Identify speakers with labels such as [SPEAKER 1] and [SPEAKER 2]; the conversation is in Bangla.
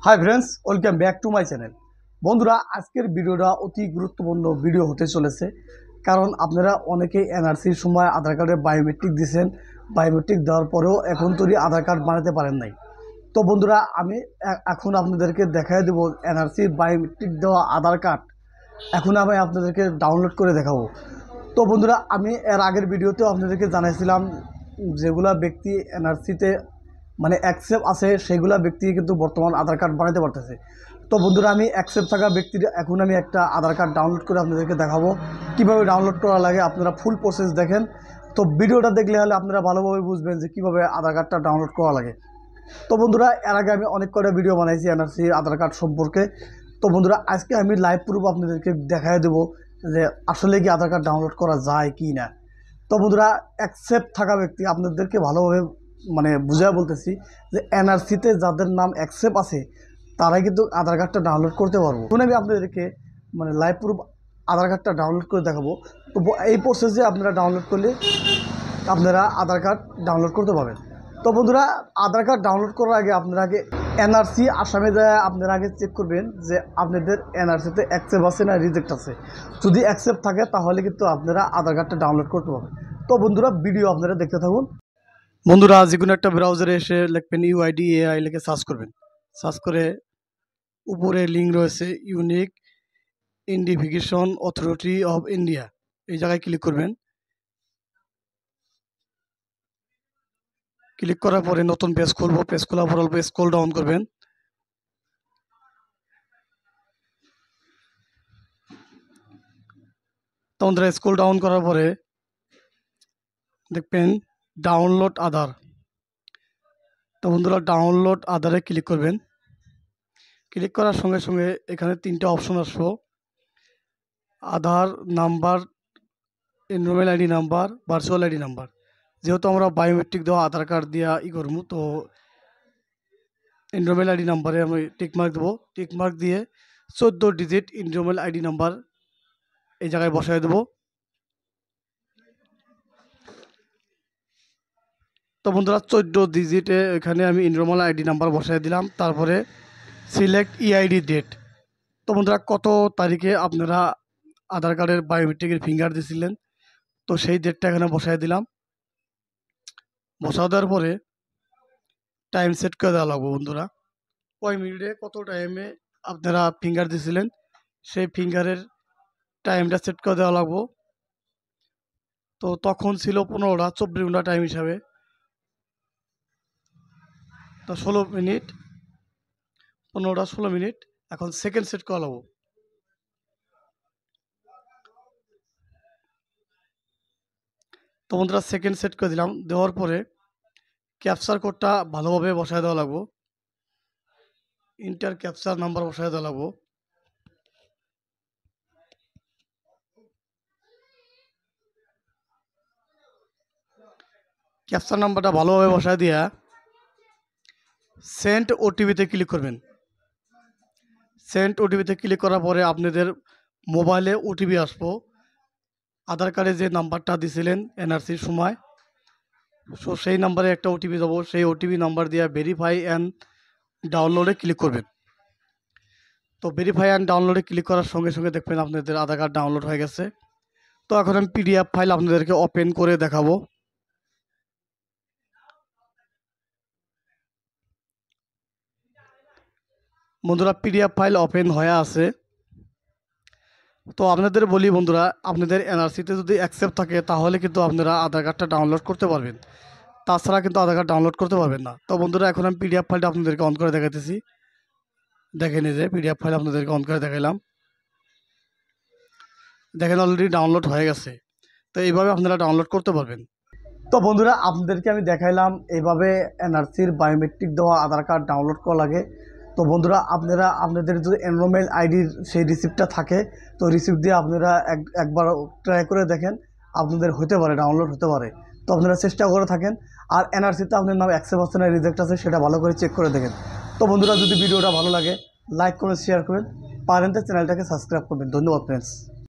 [SPEAKER 1] Hi friends, welcome back to my channel. বন্ধুরা, আজকের ভিডিওটা অতি গুরুত্বপূর্ণ ভিডিও হতে চলেছে, কারণ আপনারা অনেকেই এনআরসির সময় আধার কার্ডে বায়োমেট্রিক দিয়েছেন। বায়োমেট্রিক দেওয়ার পরেও এখন তৈরি আধার কার্ড বানাতে পারেন নাই। তো বন্ধুরা, আমি এখন আপনাদেরকে দেখাই দেবো এনআরসির বায়োমেট্রিক দেওয়া আধার কার্ড। এখন আমি আপনাদেরকে ডাউনলোড করে দেখাবো। তো বন্ধুরা, আমি এর আগের ভিডিওতেও আপনাদেরকে জানাইছিলাম যেগুলা ব্যক্তি এনআরসিতে মানে অ্যাকসেপ্ট আছে সেগুলা ব্যক্তি কিন্তু বর্তমান আধার কার্ড বানাতে পারতেছে। তো বন্ধুরা, আমি অ্যাকসেপ্ট থাকা ব্যক্তির এখন আমি একটা আধার কার্ড ডাউনলোড করে আপনাদেরকে দেখাবো কিভাবে ডাউনলোড করা লাগে। আপনারা ফুল প্রসেস দেখেন, তো ভিডিওটা দেখলে হলে আপনারা ভালোভাবে বুঝবেন যে কীভাবে আধার কার্ডটা ডাউনলোড করা লাগে। তো বন্ধুরা, এর আগে আমি অনেক কটা ভিডিও বানাইছি এনআরসি আধার কার্ড সম্পর্কে। তো বন্ধুরা, আজকে আমি লাইভ প্রুফ আপনাদেরকে দেখাই দেবো যে আসলে কি আধার কার্ড ডাউনলোড করা যায় কি না। তো বন্ধুরা, অ্যাকসেপ্ট থাকা ব্যক্তি আপনাদেরকে ভালোভাবে মানে বুঝায় বলতেছি যে এনআরসিতে যাদের নাম অ্যাকসেপ্ট আছে তারাই কিন্তু আধার কার্ডটা ডাউনলোড করতে পারবো। এখন আমি আপনাদেরকে মানে লাইভ প্রুফ আধার কার্ডটা ডাউনলোড করে দেখাবো। তো এই প্রসেসে আপনারা ডাউনলোড করলে আপনারা আধার কার্ড ডাউনলোড করতে পারবেন। তো বন্ধুরা, আধার কার্ড ডাউনলোড করার আগে আপনারা আগে এনআরসি আসামে যায় আপনারা আগে চেক করবেন যে আপনাদের এনআরসিতে অ্যাকসেপ্ট আছে না রিজেক্ট আছে। যদি অ্যাকসেপ্ট থাকে তাহলে কিন্তু আপনারা আধার কার্ডটা ডাউনলোড করতে পারবেন। তো বন্ধুরা, ভিডিও আপনারা দেখতে থাকুন। বন্ধুরা, যে কোনো একটা ব্রাউজারে এসে লিখবেন UIDAI লিখে সার্চ করবেন। সার্চ করে উপরে লিঙ্ক রয়েছে unique identification authority of India, এই জায়গায় ক্লিক করবেন। ক্লিক করার পরে নতুন পেজ খুলবো। পেজ খোলার পর অল্প স্ক্রল ডাউন করবেন। তো বন্ধুরা, স্ক্রল ডাউন করার পরে দেখবেন ডাউনলোড আধার। তো বন্ধুরা, ডাউনলোড আধারে ক্লিক করবেন। ক্লিক করার সঙ্গে সঙ্গে এখানে তিনটা অপশন আসবো: Aadhaar number, enrolment ID number, virtual ID number. যেহেতু আমরা বায়োমেট্রিক দেওয়া আধার কার্ড দিয়া করবো, তো এনরোলমেন্ট আইডি নাম্বারে আমি টিকমার্ক দেবো। টিকমার্ক দিয়ে 14 ডিজিট এনরোলমেন্ট আইডি নাম্বার এই জায়গায় বসায় দেবো। তো বন্ধুরা, 14 ডিজিটে এখানে আমি এনরোলমেন্ট আইডি নাম্বার বসায় দিলাম। তারপরে সিলেক্ট EID ডেট। তো বন্ধুরা, কত তারিখে আপনারা আধার কার্ডের বায়োমেট্রিকের ফিঙ্গার দিয়েছিলেন, তো সেই ডেটটা এখানে বসায় দিলাম। বসা দেওয়ার পরে টাইম সেট করে দেওয়া লাগবে। বন্ধুরা, কয় মিনিটে কত টাইমে আপনারা ফিঙ্গার দিয়েছিলেন সেই ফিঙ্গারের টাইমটা সেট করে দেওয়া লাগবো। তো তখন ছিল 15টা, 24 ঘন্টা টাইম হিসাবে। তো 16 মিনিট, 15টা 16 মিনিট। এখন সেকেন্ড সেট করা লাগবো। তো বন্ধুরা, সেকেন্ড সেট করে দিলাম। দেওয়ার পরে ক্যাপচার কোডটা ভালোভাবে বসায় দেওয়া লাগবো। ইন্টার ক্যাপচার নাম্বার বসায় দেওয়া লাগবো। ক্যাপচার নাম্বারটা ভালোভাবে বসায় দিয়া সেন্ড OTPতে ক্লিক করবেন। সেন্ড OTPতে ক্লিক করার পরে আপনাদের মোবাইলে OTP আসবো। আধার কার্ডে যে নাম্বারটা দিয়েছিলেন এনআরসির সময়, সো সেই নাম্বারে একটা OTP দেবো। সেই OTP নাম্বার দিয়ে ভেরিফাই অ্যান্ড ডাউনলোডে ক্লিক করবেন। তো ভেরিফাই অ্যান্ড ডাউনলোডে ক্লিক করার সঙ্গে সঙ্গে দেখবেন আপনাদের আধার কার্ড ডাউনলোড হয়ে গেছে। তো এখন আমি PDF ফাইল আপনাদেরকে ওপেন করে দেখাবো। বন্ধুরা, PDF ফাইল ওপেন হয়ে আছে। তো আপনাদের বলি বন্ধুরা, আপনাদের এনআরসিতে যদি অ্যাকসেপ্ট থাকে তাহলে কিন্তু আপনারা আধার কার্ডটা ডাউনলোড করতে পারবেন, তাছাড়া কিন্তু আধার কার্ড ডাউনলোড করতে পারবেন না। তো বন্ধুরা, এখন আমি PDF ফাইলটা আপনাদেরকে অন করে দেখাতেছি। দেখেন, এই যে PDF ফাইল আপনাদেরকে অন করে দেখাইলাম। দেখেন, অলরেডি ডাউনলোড হয়ে গেছে। তো এইভাবে আপনারা ডাউনলোড করতে পারবেন। তো বন্ধুরা, আপনাদেরকে আমি দেখাইলাম এইভাবে এনআরসির বায়োমেট্রিক দেওয়া আধার কার্ড ডাউনলোড করা লাগে। তো বন্ধুরা, আপনারা আপনাদের যদি এনরোলমেন্ট আইডির সেই রিসিপ্টটা থাকে, তো রিসিপ্ট দিয়ে আপনারা একবার ট্রাই করে দেখেন, আপনাদের হতে পারে, ডাউনলোড হতে পারে। তো আপনারা চেষ্টা করে থাকেন। আর এনআরসিতে আপনার নাম অ্যাকসেপ্ট আছে না রিজেক্ট আছে সেটা ভালো করে চেক করে দেখেন। তো বন্ধুরা, যদি ভিডিওটা ভালো লাগে লাইক করুন, শেয়ার করুন, পারেন তো চ্যানেলটাকে সাবস্ক্রাইব করবেন। ধন্যবাদ ফ্রেন্ডস।